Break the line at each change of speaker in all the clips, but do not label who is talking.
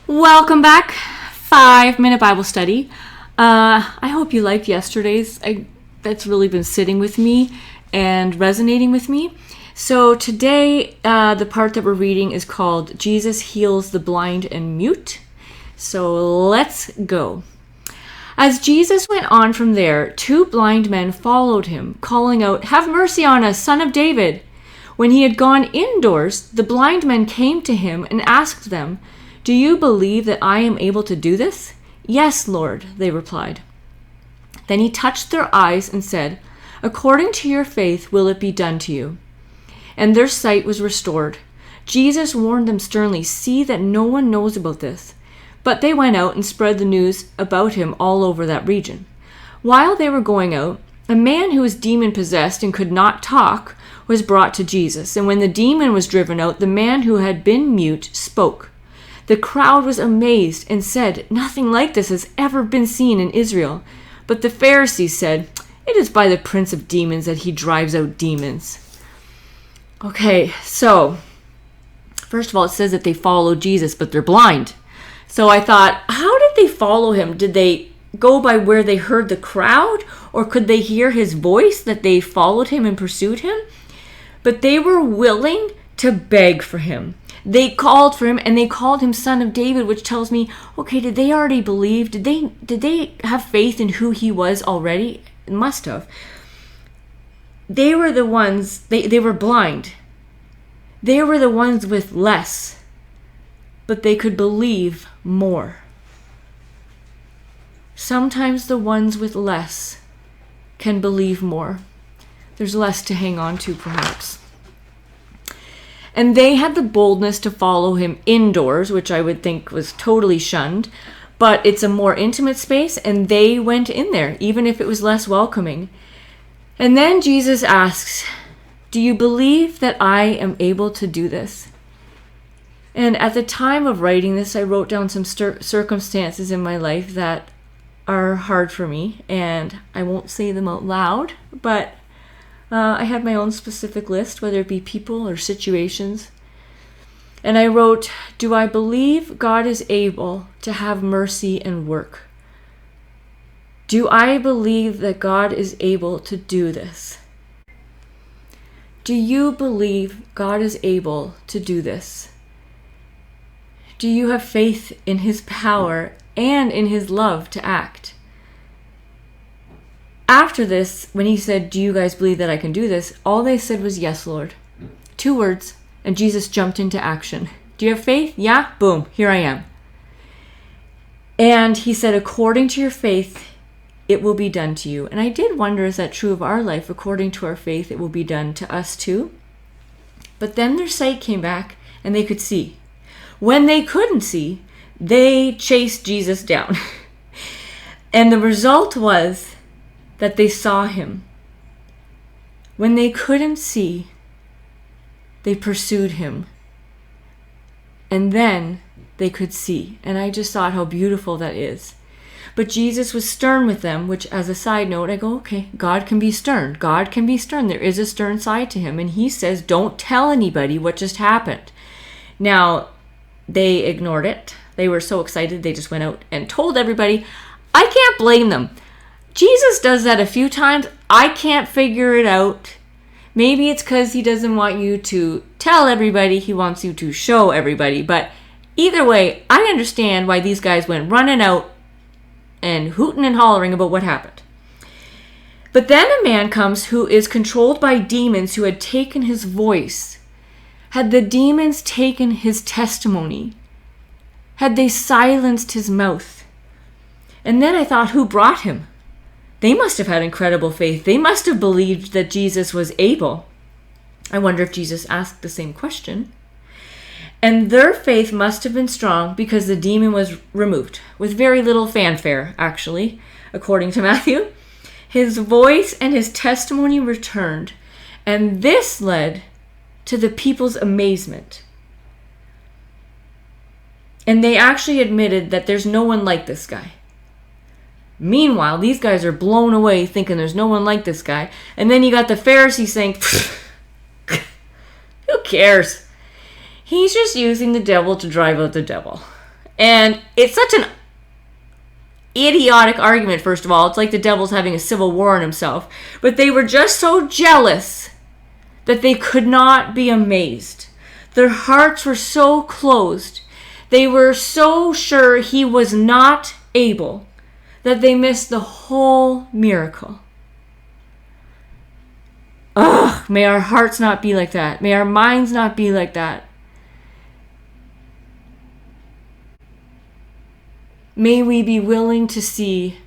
Welcome back. 5-minute Bible study. I hope you liked yesterday's. That's really been sitting with me and resonating with me. So today, the part that we're reading is called Jesus Heals the Blind and Mute. So let's go. As Jesus went on from there, 2 blind men followed him, calling out, "Have mercy on us, Son of David." When he had gone indoors, the blind men came to him and asked them, "Do you believe that I am able to do this?" "Yes, Lord," they replied. Then he touched their eyes and said, "According to your faith will it be done to you." And their sight was restored. Jesus warned them sternly, "See that no one knows about this." But they went out and spread the news about him all over that region. While they were going out, a man who was demon-possessed and could not talk was brought to Jesus. And when the demon was driven out, the man who had been mute spoke. The crowd was amazed and said, "Nothing like this has ever been seen in Israel." But the Pharisees said, "It is by the prince of demons that he drives out demons." Okay, so first of all, it says that they followed Jesus, but they're blind. So I thought, how did they follow him? Did they go by where they heard the crowd? Or could they hear his voice that they followed him and pursued him? But they were willing to beg for him. They called for him, and they called him Son of David, which tells me, okay, did they already believe? Did they have faith in who he was already? It must have. They were the ones, they were blind. They were the ones with less, but they could believe more. Sometimes the ones with less can believe more. There's less to hang on to, perhaps. And they had the boldness to follow him indoors, which I would think was totally shunned, but it's a more intimate space, and they went in there, even if it was less welcoming. And then Jesus asks, "Do you believe that I am able to do this?" And at the time of writing this, I wrote down some circumstances in my life that are hard for me, and I won't say them out loud, but I had my own specific list, whether it be people or situations. And I wrote, "Do I believe God is able to have mercy and work? Do I believe that God is able to do this? Do you believe God is able to do this? Do you have faith in his power and in his love to act?" After this, when he said, "Do you guys believe that I can do this?" all they said was, "Yes, Lord." 2 words, and Jesus jumped into action. "Do you have faith?" "Yeah." Boom, here I am. And he said, "According to your faith, it will be done to you." And I did wonder, is that true of our life? According to our faith, it will be done to us too. But then their sight came back and they could see. When they couldn't see, they chased Jesus down. And the result was that they saw him. When they couldn't see, they pursued him. And then they could see. And I just thought how beautiful that is. But Jesus was stern with them, which as a side note, I go, okay, God can be stern. God can be stern. There is a stern side to him. And he says, don't tell anybody what just happened. Now, they ignored it. They were so excited, they just went out and told everybody. I can't blame them. Jesus does that a few times. I can't figure it out. Maybe it's because he doesn't want you to tell everybody. He wants you to show everybody. But either way, I understand why these guys went running out and hooting and hollering about what happened. But then a man comes who is controlled by demons who had taken his voice. Had the demons taken his testimony? Had they silenced his mouth? And then I thought, who brought him? They must have had incredible faith. They must have believed that Jesus was able. I wonder if Jesus asked the same question. And their faith must have been strong because the demon was removed, with very little fanfare, actually, according to Matthew. His voice and his testimony returned, and this led to the people's amazement. And they actually admitted that there's no one like this guy. Meanwhile, these guys are blown away thinking there's no one like this guy. And then you got the Pharisees saying, who cares? He's just using the devil to drive out the devil. And it's such an idiotic argument, first of all. It's like the devil's having a civil war on himself. But they were just so jealous that they could not be amazed. Their hearts were so closed. They were so sure he was not able that they missed the whole miracle. Ugh, may our hearts not be like that. May our minds not be like that. May we be willing to see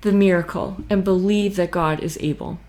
the miracle and believe that God is able.